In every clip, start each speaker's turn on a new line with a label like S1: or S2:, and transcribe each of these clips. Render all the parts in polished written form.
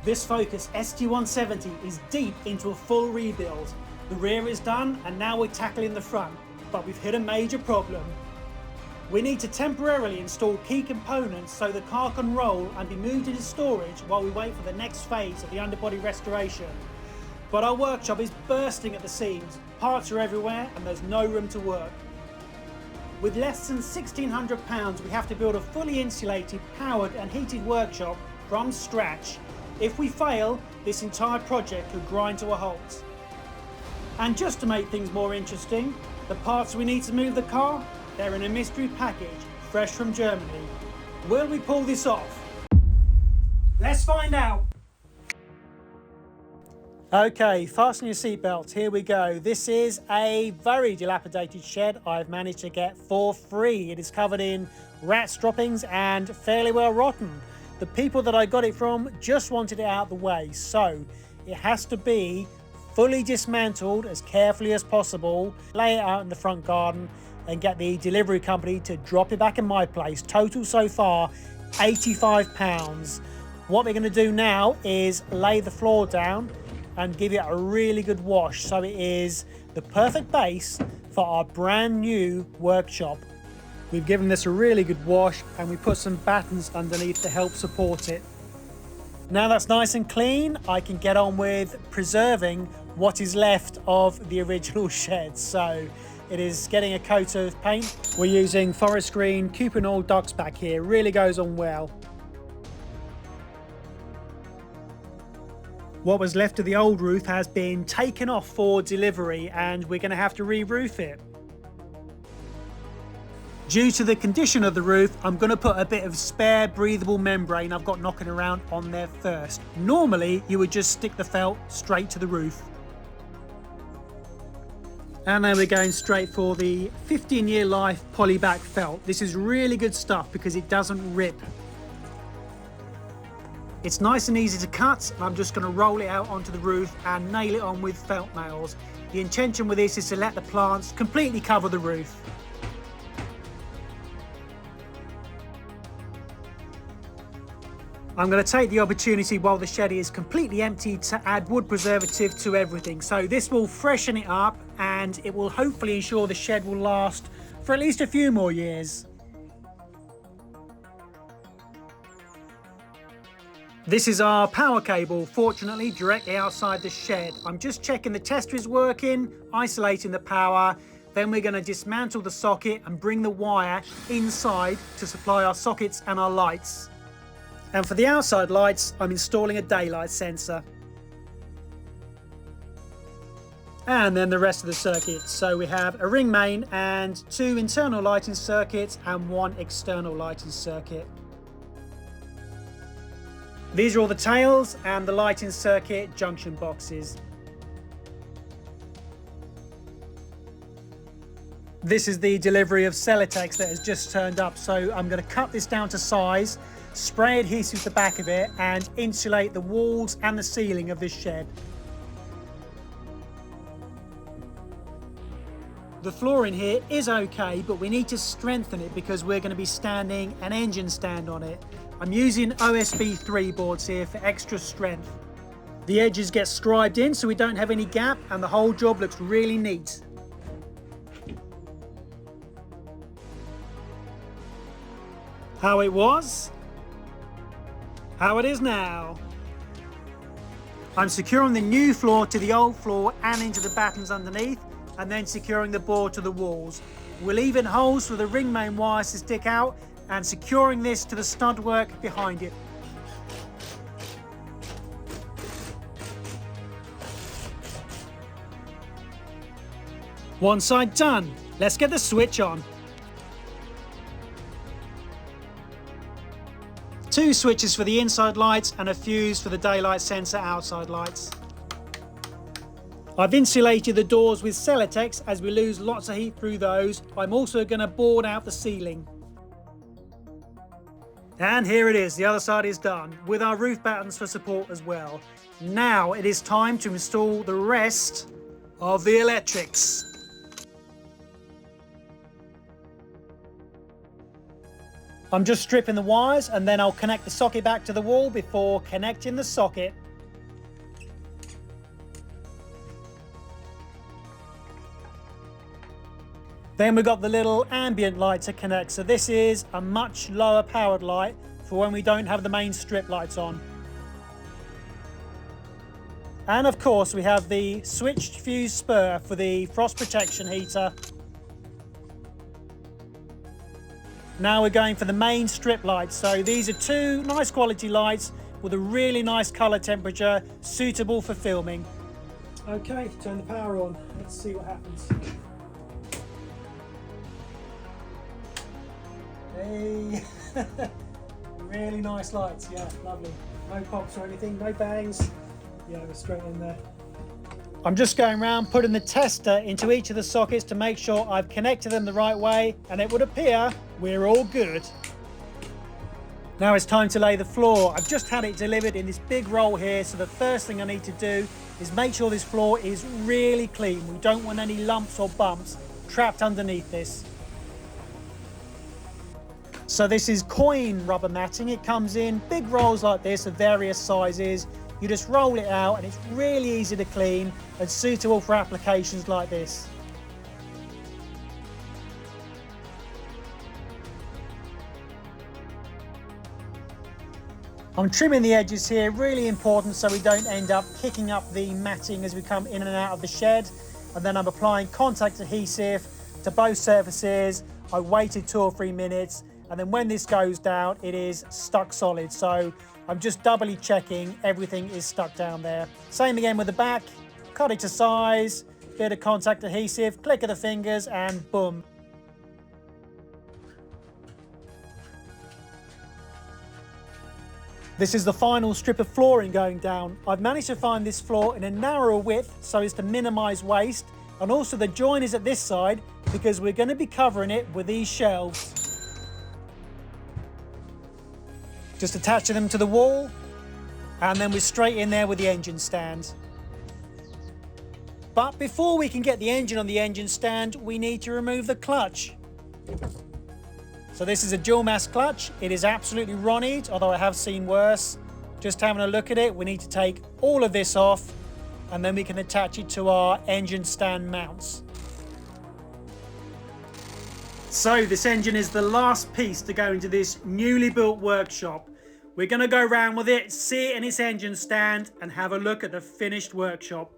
S1: This Focus ST170 is deep into a full rebuild. The rear is done and now we're tackling the front, but we've hit a major problem. We need to temporarily install key components so the car can roll and be moved into storage while we wait for the next phase of the underbody restoration. But our workshop is bursting at the seams, parts are everywhere and there's no room to work. With less than £1,600 we have to build a fully insulated, powered and heated workshop from scratch. If we fail, this entire project could grind to a halt. And just to make things more interesting, the parts we need to move the car, they're in a mystery package, fresh from Germany. Will we pull this off? Let's find out. Okay, fasten your seatbelts, here we go. This is a very dilapidated shed I've managed to get for free. It is covered in rats droppings and fairly well rotten. The people that I got it from just wanted it out of the way, so it has to be fully dismantled as carefully as possible, lay it out in the front garden and get the delivery company to drop it back in my place. Total so far, £85. What we're going to do now is lay the floor down and give it a really good wash so it is the perfect base for our brand new workshop. We've given this a really good wash and we put some battens underneath to help support it. Now that's nice and clean, I can get on with preserving what is left of the original shed. So it is getting a coat of paint. We're using forest green Cupinol Ducks back here, really goes on well. What was left of the old roof has been taken off for delivery and we're going to have to re-roof it. Due to the condition of the roof, I'm going to put a bit of spare breathable membrane I've got knocking around on there first. Normally, you would just stick the felt straight to the roof. And then we're going straight for the 15-year life polyback felt. This is really good stuff because it doesn't rip. It's nice and easy to cut, and I'm just going to roll it out onto the roof and nail it on with felt nails. The intention with this is to let the plants completely cover the roof. I'm going to take the opportunity while the shed is completely empty to add wood preservative to everything. So this will freshen it up and it will hopefully ensure the shed will last for at least a few more years. This is our power cable, fortunately directly outside the shed. I'm just checking the tester is working, isolating the power. Then we're going to dismantle the socket and bring the wire inside to supply our sockets and our lights. And for the outside lights, I'm installing a daylight sensor. And then the rest of the circuit. So we have a ring main and 2 internal lighting circuits and 1 external lighting circuit. These are all the tails and the lighting circuit junction boxes. This is the delivery of Celotex that has just turned up. So I'm going to cut this down to size, spray adhesive to the back of it and insulate the walls and the ceiling of this shed. The floor in here is okay, but we need to strengthen it because we're going to be standing an engine stand on it. I'm using OSB 3 boards here for extra strength. The edges get scribed in so we don't have any gap and the whole job looks really neat. How it was, how it is now. I'm securing the new floor to the old floor and into the battens underneath, and then securing the board to the walls. We're leaving holes for the ring main wires to stick out and securing this to the stud work behind it. One side done, let's get the switch on. 2 switches for the inside lights and a fuse for the daylight sensor outside lights. I've insulated the doors with Celotex as we lose lots of heat through those. I'm also going to board out the ceiling. And here it is, the other side is done, with our roof battens for support as well. Now it is time to install the rest of the electrics. I'm just stripping the wires and then I'll connect the socket back to the wall before connecting the socket. Then we've got the little ambient light to connect. So this is a much lower powered light for when we don't have the main strip lights on. And of course we have the switched fuse spur for the frost protection heater. Now we're going for the main strip lights. So these are two nice quality lights with a really nice color temperature, suitable for filming. Okay, turn the power on. Let's see what happens. Hey, really nice lights. Yeah, lovely. No pops or anything, no bangs. Yeah, we're straight in there. I'm just going around putting the tester into each of the sockets to make sure I've connected them the right way, and it would appear we're all good. Now it's time to lay the floor. I've just had it delivered in this big roll here, so the first thing I need to do is make sure this floor is really clean. We don't want any lumps or bumps trapped underneath this. So this is coin rubber matting. It comes in big rolls like this of various sizes. You just roll it out and it's really easy to clean and suitable for applications like this. I'm trimming the edges here, really important so we don't end up kicking up the matting as we come in and out of the shed. And then I'm applying contact adhesive to both surfaces. I waited 2 or 3 minutes, and then when this goes down, it is stuck solid. So I'm just doubly checking everything is stuck down there. Same again with the back. Cut it to size, bit of contact adhesive, click of the fingers, and boom. This is the final strip of flooring going down. I've managed to find this floor in a narrower width so as to minimize waste, and also the join is at this side because we're going to be covering it with these shelves. Just attaching them to the wall, and then we're straight in there with the engine stand. But before we can get the engine on the engine stand, we need to remove the clutch. So this is a dual mass clutch. It is absolutely ronnied, although I have seen worse. Just having a look at it, we need to take all of this off, and then we can attach it to our engine stand mounts. So this engine is the last piece to go into this newly built workshop. We're going to go around with it, see it in its engine stand, and have a look at the finished workshop.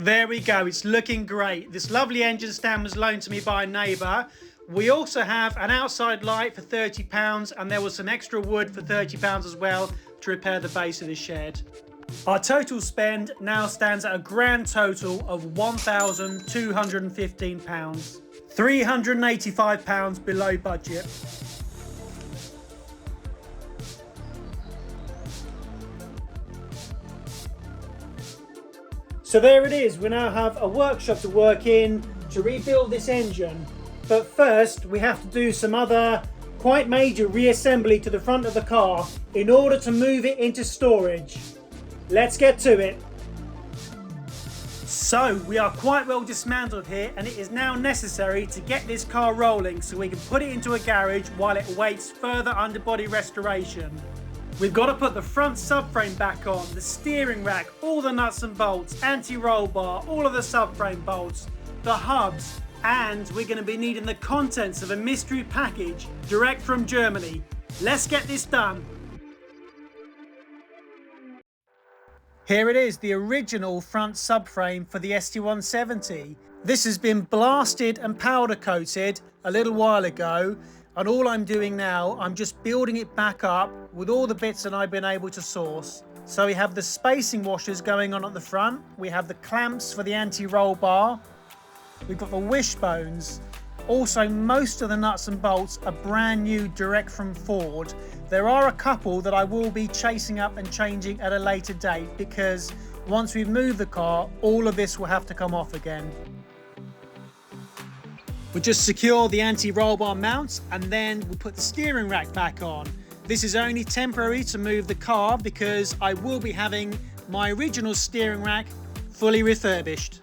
S1: There we go, it's looking great. This lovely engine stand was loaned to me by a neighbour. We also have an outside light for £30, and there was some extra wood for £30 as well to repair the base of the shed. Our total spend now stands at a grand total of £1,215. £385 below budget. So there it is, we now have a workshop to work in to rebuild this engine. But first we have to do some other quite major reassembly to the front of the car in order to move it into storage. Let's get to it. So we are quite well dismantled here, and it is now necessary to get this car rolling so we can put it into a garage while it awaits further underbody restoration. We've got to put the front subframe back on, the steering rack, all the nuts and bolts, anti-roll bar, all of the subframe bolts, the hubs, and we're going to be needing the contents of a mystery package direct from Germany. Let's get this done. Here it is, the original front subframe for the ST170. This has been blasted and powder coated a little while ago, and all I'm doing now, I'm just building it back up with all the bits that I've been able to source. So we have the spacing washers going on at the front, we have the clamps for the anti-roll bar, we've got the wishbones. Also, most of the nuts and bolts are brand new direct from Ford. There are a couple that I will be chasing up and changing at a later date because once we've moved the car, all of this will have to come off again. We'll just secure the anti-roll bar mounts and then we'll put the steering rack back on. This is only temporary to move the car because I will be having my original steering rack fully refurbished.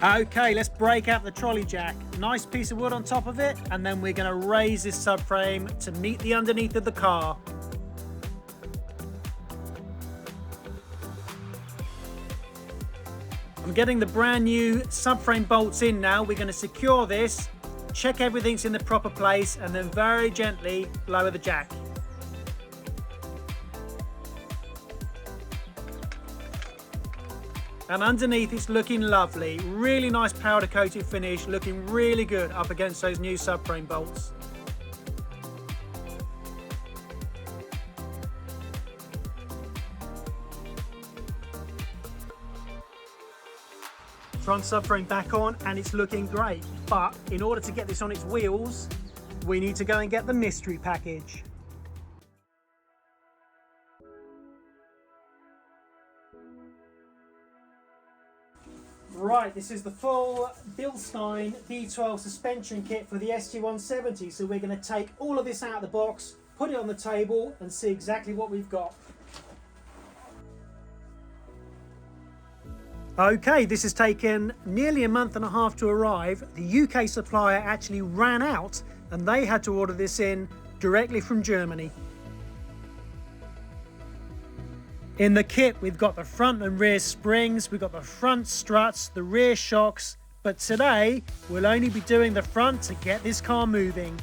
S1: Okay, let's break out the trolley jack. Nice piece of wood on top of it, and then we're going to raise this subframe to meet the underneath of the car. I'm getting the brand new subframe bolts in now. We're going to secure this, check everything's in the proper place, and then very gently lower the jack. And underneath it's looking lovely, really nice powder coated finish, looking really good up against those new subframe bolts. Front subframe back on and it's looking great, but in order to get this on its wheels, we need to go and get the mystery package. Right, this is the full Bilstein D12 suspension kit for the ST170, so we're going to take all of this out of the box, put it on the table and see exactly what we've got. Okay, this has taken nearly a month and a half to arrive. The UK supplier actually ran out and they had to order this in directly from Germany. In the kit, we've got the front and rear springs, we've got the front struts, the rear shocks, but today we'll only be doing the front to get this car moving.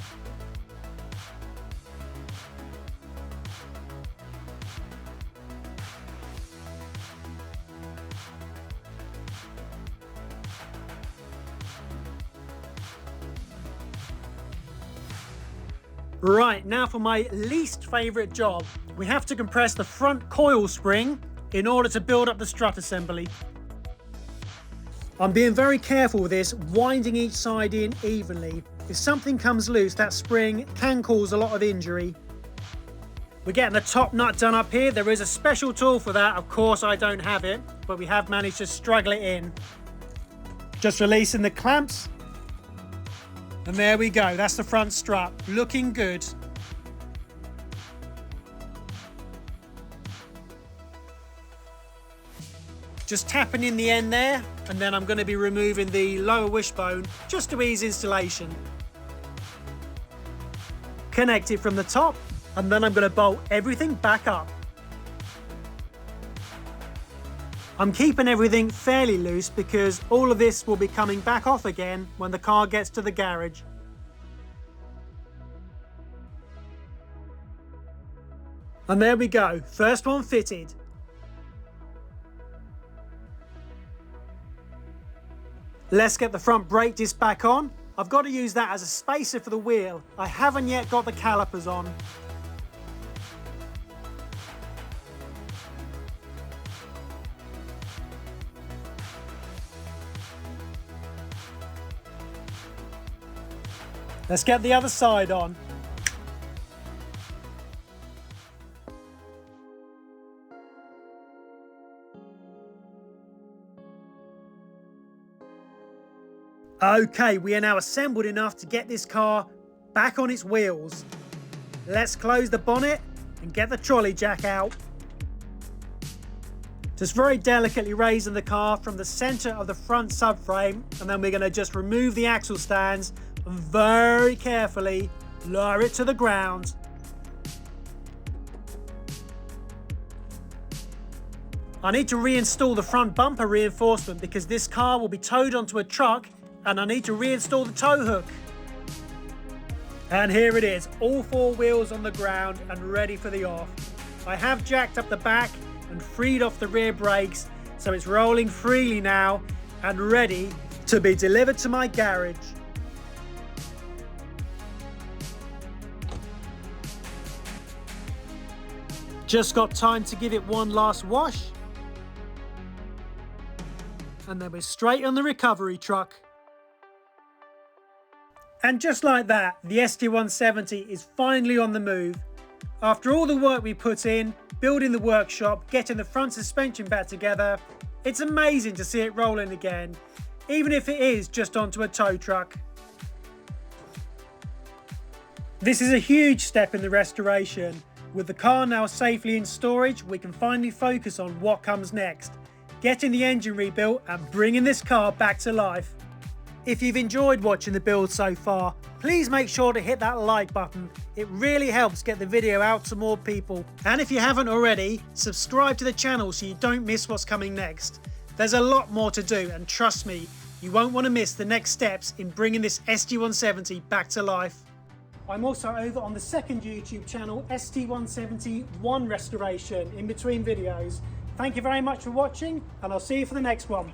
S1: Right, now for my least favourite job. We have to compress the front coil spring in order to build up the strut assembly. I'm being very careful with this, winding each side in evenly. If something comes loose, that spring can cause a lot of injury. We're getting the top nut done up here. There is a special tool for that. Of course, I don't have it, but we have managed to struggle it in. Just releasing the clamps. And there we go, that's the front strut, looking good. Just tapping in the end there, and then I'm going to be removing the lower wishbone just to ease installation. Connect it from the top, and then I'm going to bolt everything back up. I'm keeping everything fairly loose because all of this will be coming back off again when the car gets to the garage. And there we go, first one fitted. Let's get the front brake disc back on. I've got to use that as a spacer for the wheel. I haven't yet got the calipers on. Let's get the other side on. Okay, we are now assembled enough to get this car back on its wheels. Let's close the bonnet and get the trolley jack out. Just very delicately raising the car from the center of the front subframe, and then we're going to just remove the axle stands and very carefully lower it to the ground. I need to reinstall the front bumper reinforcement because this car will be towed onto a truck, and I need to reinstall the tow hook. And here it is, all four wheels on the ground and ready for the off. I have jacked up the back and freed off the rear brakes, so it's rolling freely now and ready to be delivered to my garage. Just got time to give it one last wash, and then we're straight on the recovery truck. And just like that, the ST170 is finally on the move. After all the work we put in, building the workshop, getting the front suspension back together, it's amazing to see it rolling again, even if it is just onto a tow truck. This is a huge step in the restoration. With the car now safely in storage, we can finally focus on what comes next. getting the engine rebuilt and bringing this car back to life. If you've enjoyed watching the build so far, please make sure to hit that like button. It really helps get the video out to more people. And if you haven't already, subscribe to the channel so you don't miss what's coming next. There's a lot more to do, and trust me, you won't want to miss the next steps in bringing this ST170 back to life. I'm also over on the second YouTube channel, ST170 One Restoration, in between videos. Thank you very much for watching, and I'll see you for the next one.